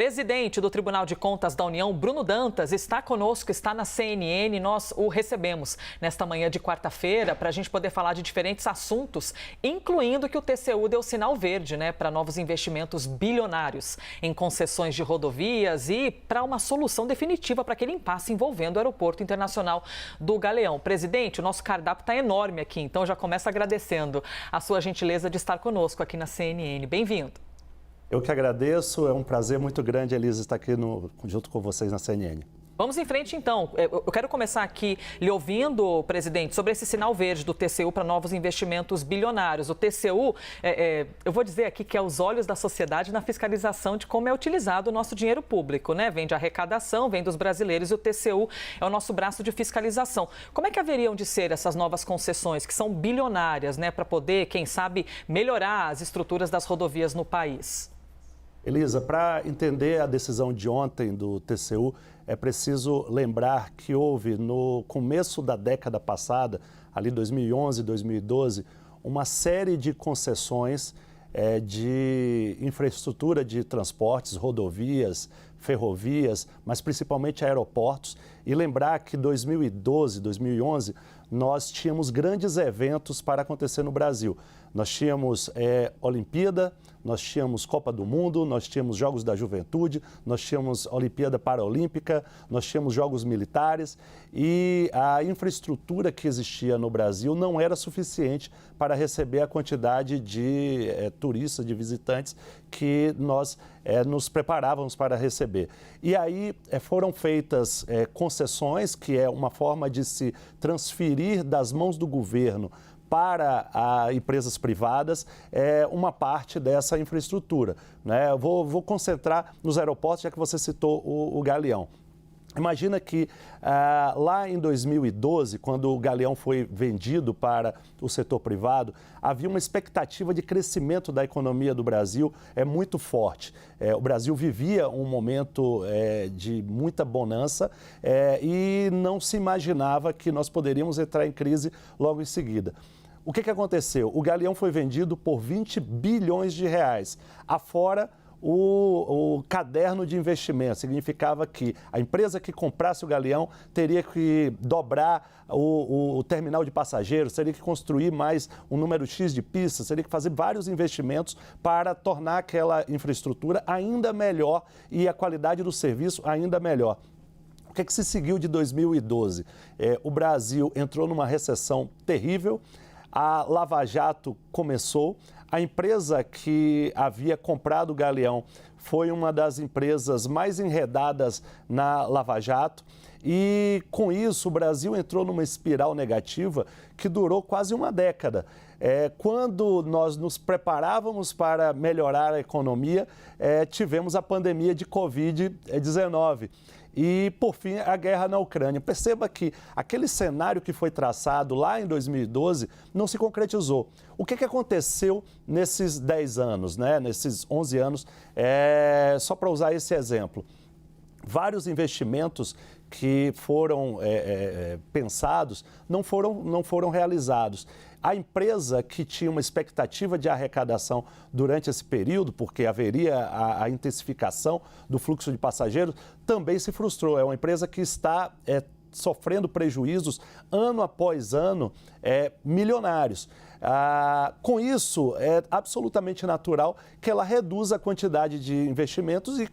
Presidente do Tribunal de Contas da União, Bruno Dantas, está conosco, está na CNN. Nós o recebemos nesta manhã de quarta-feira para a gente poder falar de diferentes assuntos, incluindo que o TCU deu sinal verde, para novos investimentos bilionários em concessões de rodovias e para uma solução definitiva para aquele impasse envolvendo o Aeroporto Internacional do Galeão. Presidente, o nosso cardápio está enorme aqui, então já começo agradecendo a sua gentileza de estar conosco aqui na CNN. Bem-vindo. Eu que agradeço, é um prazer muito grande, Elisa, estar aqui junto com vocês na CNN. Vamos em frente, então. Eu quero começar aqui lhe ouvindo, presidente, sobre esse sinal verde do TCU para novos investimentos bilionários. O TCU, eu vou dizer aqui que é os olhos da sociedade na fiscalização de como é utilizado o nosso dinheiro público, Vem de arrecadação, vem dos brasileiros e o TCU é o nosso braço de fiscalização. Como é que haveriam de ser essas novas concessões, que são bilionárias, para poder, quem sabe, melhorar as estruturas das rodovias no país? Elisa, para entender a decisão de ontem do TCU, é preciso lembrar que houve, no começo da década passada, ali 2011, 2012, uma série de concessões de infraestrutura de transportes, rodovias, ferrovias, mas principalmente aeroportos. E lembrar que em 2012, 2011, nós tínhamos grandes eventos para acontecer no Brasil. Nós tínhamos Olimpíada, nós tínhamos Copa do Mundo, nós tínhamos Jogos da Juventude, nós tínhamos Olimpíada Paralímpica, nós tínhamos Jogos Militares e a infraestrutura que existia no Brasil não era suficiente para receber a quantidade de turistas, de visitantes que nós nos preparávamos para receber. E aí foram feitas concessões, que é uma forma de se transferir das mãos do governo para empresas privadas uma parte dessa infraestrutura. Eu vou concentrar nos aeroportos, já que você citou o Galeão. Imagina que lá em 2012, quando o Galeão foi vendido para o setor privado, havia uma expectativa de crescimento da economia do Brasil muito forte. O Brasil vivia um momento de muita bonança e não se imaginava que nós poderíamos entrar em crise logo em seguida. O que aconteceu? O Galeão foi vendido por 20 bilhões de reais, afora o caderno de investimento. Significava que a empresa que comprasse o Galeão teria que dobrar o terminal de passageiros, teria que construir mais um número X de pistas, teria que fazer vários investimentos para tornar aquela infraestrutura ainda melhor e a qualidade do serviço ainda melhor. O que se seguiu de 2012? O Brasil entrou numa recessão terrível, a Lava Jato começou. A empresa que havia comprado o Galeão foi uma das empresas mais enredadas na Lava Jato e, com isso, o Brasil entrou numa espiral negativa que durou quase uma década. Quando nós nos preparávamos para melhorar a economia, tivemos a pandemia de Covid-19. E, por fim, a guerra na Ucrânia. Perceba que aquele cenário que foi traçado lá em 2012 não se concretizou. O que aconteceu nesses 10 anos, nesses 11 anos, só para usar esse exemplo? Vários investimentos que foram pensados não foram realizados. A empresa que tinha uma expectativa de arrecadação durante esse período, porque haveria a intensificação do fluxo de passageiros, também se frustrou. É uma empresa que está sofrendo prejuízos ano após ano milionários. Com isso, é absolutamente natural que ela reduza a quantidade de investimentos e,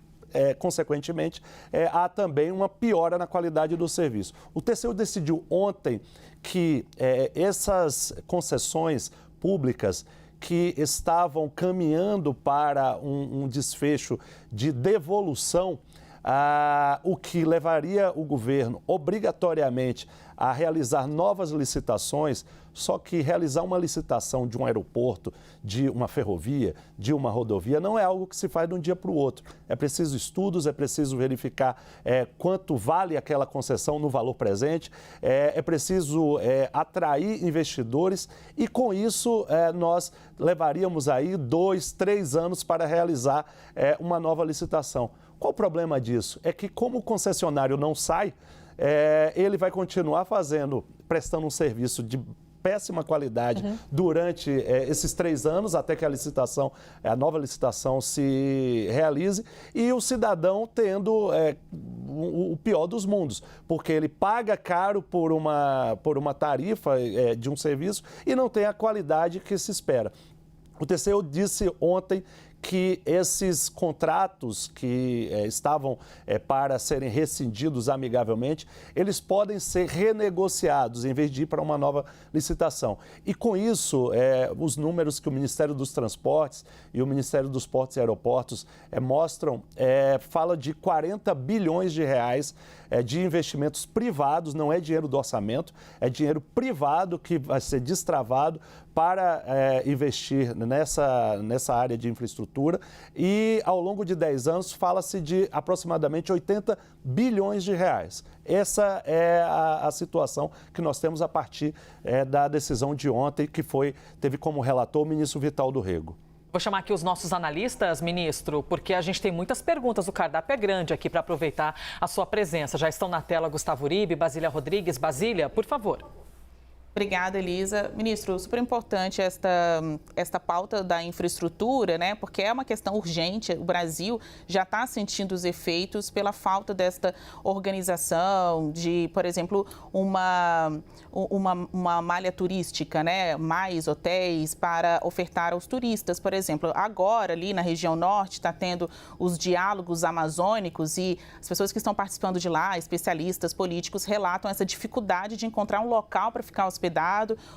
consequentemente, há também uma piora na qualidade do serviço. O TCU decidiu ontem que essas concessões públicas que estavam caminhando para um desfecho de devolução, o que levaria o governo obrigatoriamente a realizar novas licitações, só que realizar uma licitação de um aeroporto, de uma ferrovia, de uma rodovia, não é algo que se faz de um dia para o outro. É preciso estudos, é preciso verificar quanto vale aquela concessão no valor presente, é preciso atrair investidores e, com isso, nós levaríamos aí 2, 3 anos para realizar uma nova licitação. Qual o problema disso? É que, como o concessionário não sai, ele vai continuar prestando um serviço de péssima qualidade durante esses 3 anos, até que a nova licitação se realize, e o cidadão tendo o pior dos mundos, porque ele paga caro por uma tarifa de um serviço e não tem a qualidade que se espera. O TCU disse ontem que esses contratos que estavam para serem rescindidos amigavelmente, eles podem ser renegociados em vez de ir para uma nova licitação. E com isso, os números que o Ministério dos Transportes e o Ministério dos Portos e Aeroportos mostram, fala de 40 bilhões de reais de investimentos privados, não é dinheiro do orçamento, é dinheiro privado que vai ser destravado para investir nessa área de infraestrutura, e ao longo de 10 anos fala-se de aproximadamente 80 bilhões de reais. Essa é a situação que nós temos a partir da decisão de ontem, que teve como relator o ministro Vital do Rego. Vou chamar aqui os nossos analistas, ministro, porque a gente tem muitas perguntas. O cardápio é grande aqui para aproveitar a sua presença. Já estão na tela Gustavo Uribe, Basília Rodrigues. Basília, por favor. Obrigada, Elisa. Ministro, super importante esta pauta da infraestrutura, né? Porque é uma questão urgente. O Brasil já está sentindo os efeitos pela falta desta organização de, por exemplo, uma malha turística, né? Mais hotéis para ofertar aos turistas, por exemplo. Agora, ali na região norte, está tendo os diálogos amazônicos e as pessoas que estão participando de lá, especialistas, políticos, relatam essa dificuldade de encontrar um local para ficar hospedado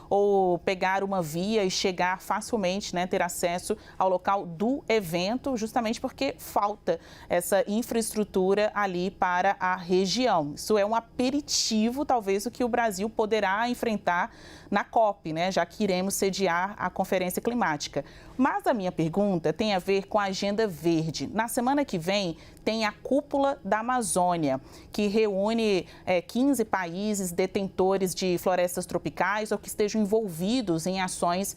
ou pegar uma via e chegar facilmente, né, ter acesso ao local do evento, justamente porque falta essa infraestrutura ali para a região. Isso é um aperitivo, talvez, o que o Brasil poderá enfrentar na COP, né, já que iremos sediar a Conferência Climática. Mas a minha pergunta tem a ver com a Agenda Verde. Na semana que vem tem a Cúpula da Amazônia, que reúne 15 países detentores de florestas tropicais ou que estejam envolvidos em ações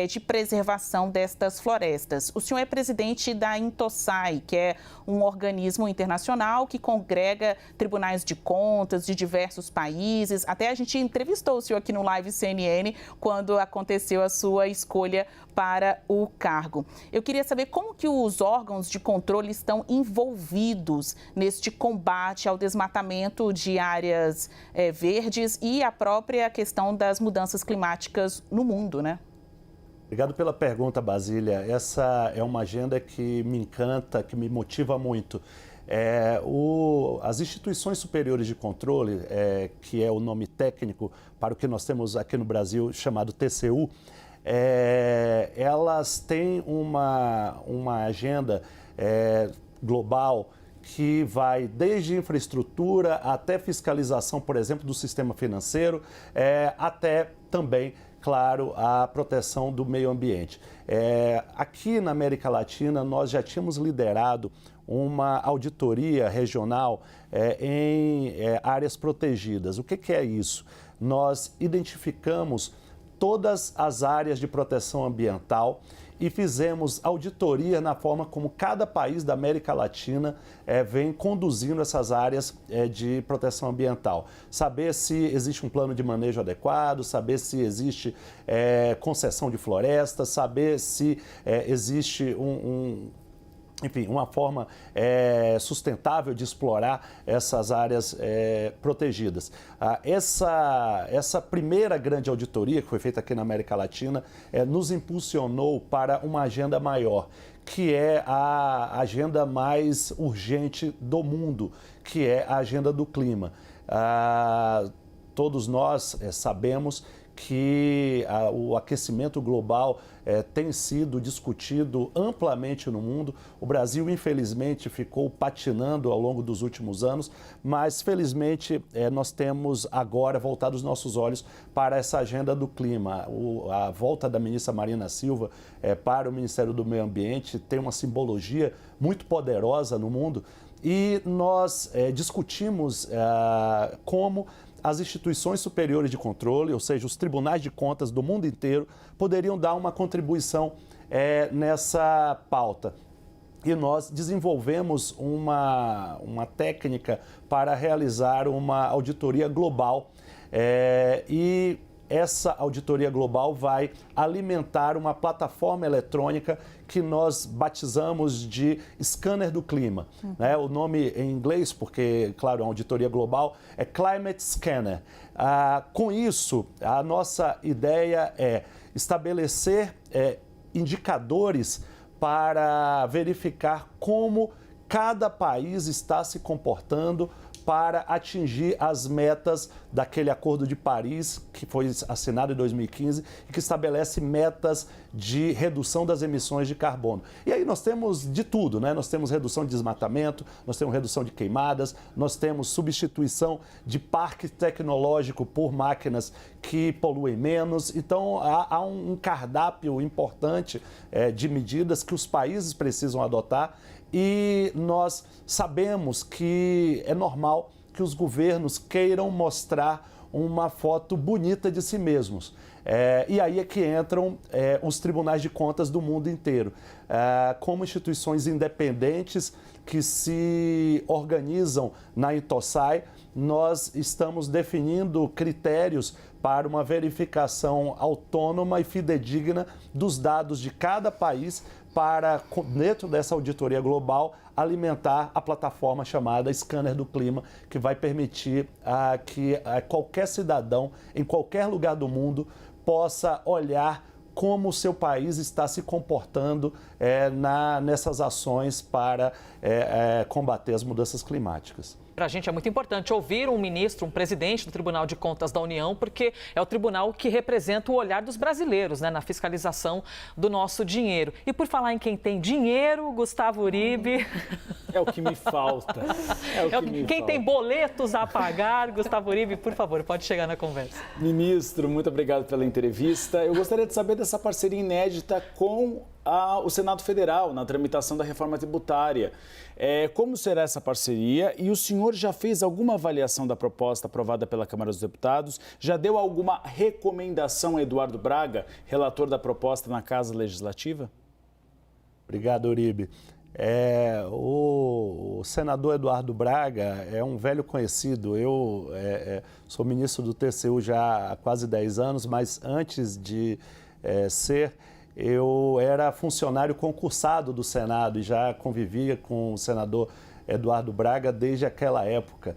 de preservação destas florestas. O senhor é presidente da Intosai, que é um organismo internacional que congrega tribunais de contas de diversos países. Até a gente entrevistou o senhor aqui no Live CNN quando aconteceu a sua escolha para o cargo. Eu queria saber como que os órgãos de controle estão envolvidos neste combate ao desmatamento de áreas verdes e a própria questão das mudanças climáticas no mundo, né? Obrigado pela pergunta, Basília. Essa é uma agenda que me encanta, que me motiva muito. As instituições superiores de controle, que é o nome técnico para o que nós temos aqui no Brasil chamado TCU, elas têm uma agenda global que vai desde infraestrutura até fiscalização, por exemplo, do sistema financeiro, até também, claro, a proteção do meio ambiente. Aqui na América Latina, nós já tínhamos liderado uma auditoria regional em áreas protegidas. O que é isso? Nós identificamos todas as áreas de proteção ambiental e fizemos auditoria na forma como cada país da América Latina vem conduzindo essas áreas de proteção ambiental. Saber se existe um plano de manejo adequado, saber se existe concessão de florestas, saber se existe enfim, uma forma sustentável de explorar essas áreas protegidas. Essa primeira grande auditoria que foi feita aqui na América Latina nos impulsionou para uma agenda maior, que é a agenda mais urgente do mundo, que é a agenda do clima. Todos nós sabemos que o aquecimento global tem sido discutido amplamente no mundo. O Brasil, infelizmente, ficou patinando ao longo dos últimos anos, mas, felizmente, nós temos agora voltado os nossos olhos para essa agenda do clima. A volta da ministra Marina Silva para o Ministério do Meio Ambiente tem uma simbologia muito poderosa no mundo e nós discutimos como as instituições superiores de controle, ou seja, os tribunais de contas do mundo inteiro, poderiam dar uma contribuição nessa pauta. E nós desenvolvemos uma técnica para realizar uma auditoria global e essa auditoria global vai alimentar uma plataforma eletrônica que nós batizamos de scanner do clima. Né? O nome em inglês, porque, claro, é uma auditoria global, é Climate Scanner. Com isso, a nossa ideia é estabelecer indicadores para verificar como cada país está se comportando para atingir as metas daquele Acordo de Paris, que foi assinado em 2015, e que estabelece metas de redução das emissões de carbono. E aí nós temos de tudo, né? Nós temos redução de desmatamento, nós temos redução de queimadas, nós temos substituição de parque tecnológico por máquinas que poluem menos. Então, há um cardápio importante de medidas que os países precisam adotar. E nós sabemos que é normal que os governos queiram mostrar uma foto bonita de si mesmos. E aí é que entram os tribunais de contas do mundo inteiro, como instituições independentes que se organizam na INTOSAI. Nós estamos definindo critérios para uma verificação autônoma e fidedigna dos dados de cada país para, dentro dessa auditoria global, alimentar a plataforma chamada Scanner do Clima, que vai permitir que qualquer cidadão, em qualquer lugar do mundo, possa olhar como o seu país está se comportando nessas ações para combater as mudanças climáticas. Para a gente é muito importante ouvir um ministro, um presidente do Tribunal de Contas da União, porque é o tribunal que representa o olhar dos brasileiros, né, na fiscalização do nosso dinheiro. E por falar em quem tem dinheiro, Gustavo Uribe... É o que me falta. Quem tem boletos a pagar, Gustavo Uribe, por favor, pode chegar na conversa. Ministro, muito obrigado pela entrevista. Eu gostaria de saber dessa parceria inédita com o Senado Federal na tramitação da reforma tributária. Como será essa parceria? E o senhor já fez alguma avaliação da proposta aprovada pela Câmara dos Deputados? Já deu alguma recomendação a Eduardo Braga, relator da proposta na Casa Legislativa? Obrigado, Uribe. O senador Eduardo Braga é um velho conhecido. Eu sou ministro do TCU já há quase 10 anos, mas antes de eu era funcionário concursado do Senado e já convivia com o senador Eduardo Braga desde aquela época.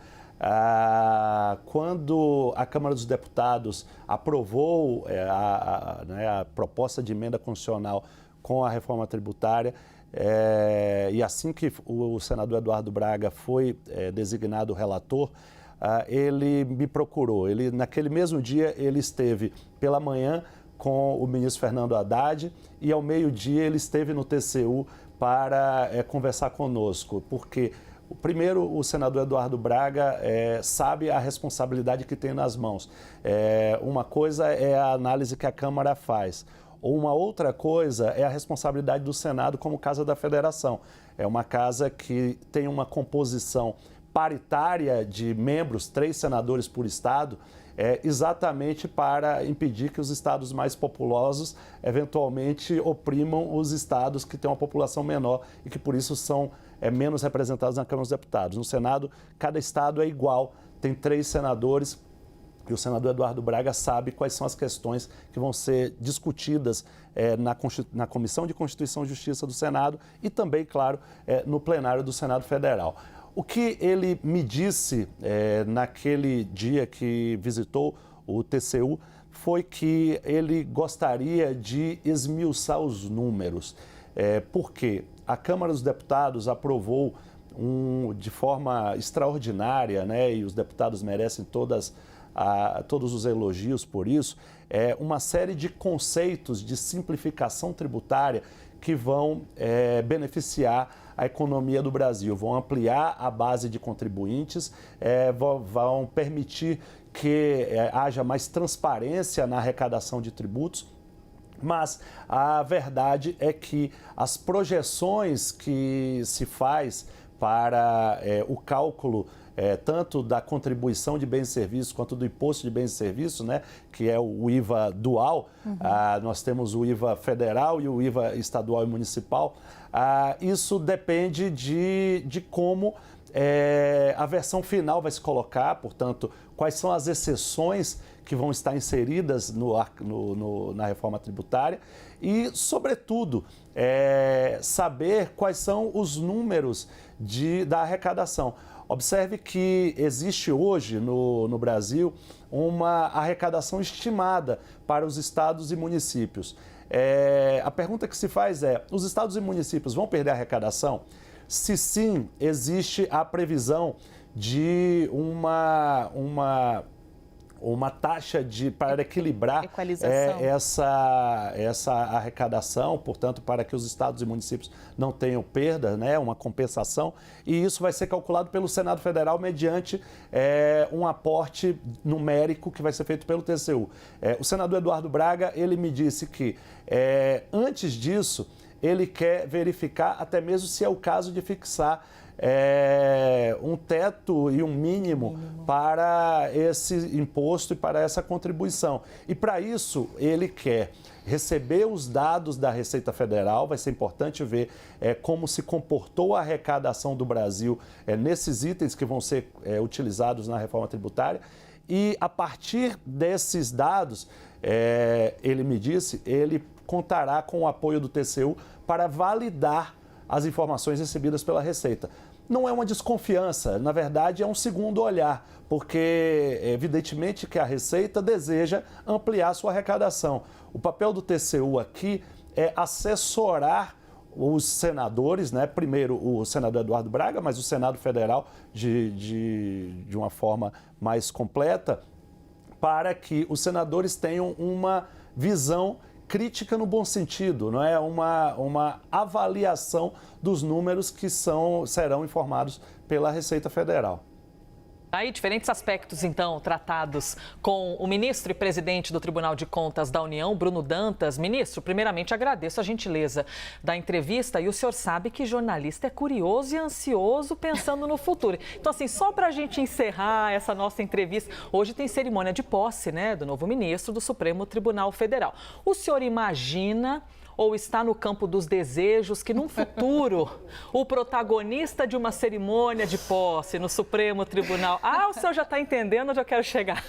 Quando a Câmara dos Deputados aprovou a proposta de emenda constitucional com a reforma tributária, e assim que o senador Eduardo Braga foi designado relator, ele me procurou. Naquele mesmo dia, ele esteve pela manhã com o ministro Fernando Haddad e ao meio-dia ele esteve no TCU para conversar conosco, porque primeiro o senador Eduardo Braga sabe a responsabilidade que tem nas mãos. Uma coisa é a análise que a Câmara faz. Uma outra coisa é a responsabilidade do Senado como Casa da Federação. É uma casa que tem uma composição paritária de membros, 3 senadores por estado, exatamente para impedir que os estados mais populosos eventualmente oprimam os estados que têm uma população menor e que por isso são menos representados na Câmara dos Deputados. No Senado, cada estado é igual, tem 3 senadores. E o senador Eduardo Braga sabe quais são as questões que vão ser discutidas na Comissão de Constituição e Justiça do Senado e também, claro, no plenário do Senado Federal. O que ele me disse naquele dia que visitou o TCU foi que ele gostaria de esmiuçar os números, porque a Câmara dos Deputados aprovou de forma extraordinária, né, e os deputados merecem todos os elogios por isso, uma série de conceitos de simplificação tributária que vão beneficiar a economia do Brasil, vão ampliar a base de contribuintes, vão permitir que haja mais transparência na arrecadação de tributos. Mas a verdade é que as projeções que se faz para o cálculo tanto da contribuição de bens e serviços quanto do imposto de bens e serviços, né, que é o IVA dual. Nós temos o IVA federal e o IVA estadual e municipal. Isso depende de como a versão final vai se colocar, portanto, quais são as exceções que vão estar inseridas na reforma tributária e, sobretudo, saber quais são os números da arrecadação. Observe que existe hoje no Brasil uma arrecadação estimada para os estados e municípios. A pergunta que se faz é: os estados e municípios vão perder a arrecadação? Se sim, existe a previsão de uma taxa para equilibrar essa arrecadação, portanto, para que os estados e municípios não tenham perda, né, uma compensação, e isso vai ser calculado pelo Senado Federal mediante um aporte numérico que vai ser feito pelo TCU. O senador Eduardo Braga, ele me disse que, antes disso, ele quer verificar até mesmo se é o caso de fixar um teto e um mínimo para esse imposto e para essa contribuição. E para isso ele quer receber os dados da Receita Federal. Vai ser importante ver como se comportou a arrecadação do Brasil nesses itens que vão ser utilizados na reforma tributária. E a partir desses dados, ele me disse, ele contará com o apoio do TCU para validar as informações recebidas pela Receita. Não é uma desconfiança, na verdade é um segundo olhar, porque evidentemente que a Receita deseja ampliar sua arrecadação. O papel do TCU aqui é assessorar os senadores, né? Primeiro o senador Eduardo Braga, mas o Senado Federal de uma forma mais completa, para que os senadores tenham uma visão crítica no bom sentido, não é? Uma avaliação dos números que serão informados pela Receita Federal. Aí, diferentes aspectos, então, tratados com o ministro e presidente do Tribunal de Contas da União, Bruno Dantas. Ministro, primeiramente agradeço a gentileza da entrevista e o senhor sabe que jornalista é curioso e ansioso pensando no futuro. Então, assim, só para a gente encerrar essa nossa entrevista, hoje tem cerimônia de posse, né, do novo ministro do Supremo Tribunal Federal. O senhor imagina ou está no campo dos desejos que, num futuro, o protagonista de uma cerimônia de posse no Supremo Tribunal... o senhor já está entendendo onde eu quero chegar.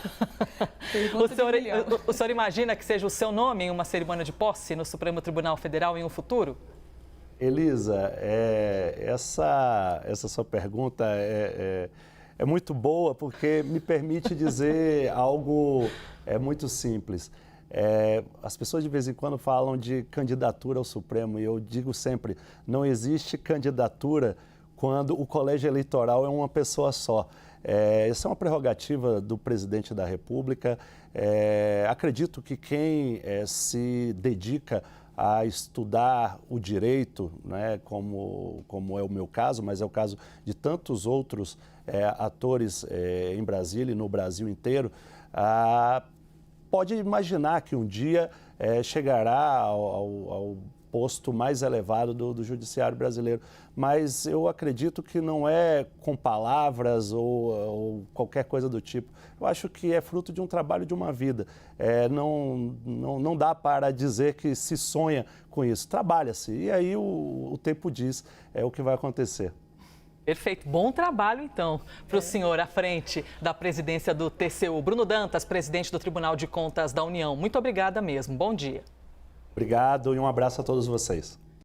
O senhor imagina que seja o seu nome em uma cerimônia de posse no Supremo Tribunal Federal em um futuro? Elisa, essa sua pergunta é muito boa, porque me permite dizer algo muito simples. As pessoas de vez em quando falam de candidatura ao Supremo e eu digo sempre, não existe candidatura quando o colégio eleitoral é uma pessoa só. Essa é uma prerrogativa do presidente da República. Acredito que quem se dedica a estudar o direito, né, como é o meu caso, mas é o caso de tantos outros atores em Brasília e no Brasil inteiro, pode imaginar que um dia chegará ao posto mais elevado do judiciário brasileiro. Mas eu acredito que não é com palavras ou qualquer coisa do tipo. Eu acho que é fruto de um trabalho de uma vida. Não dá para dizer que se sonha com isso. Trabalha-se e aí o tempo diz o que vai acontecer. Perfeito. Bom trabalho, então, para o senhor à frente da presidência do TCU. Bruno Dantas, presidente do Tribunal de Contas da União. Muito obrigada mesmo. Bom dia. Obrigado e um abraço a todos vocês.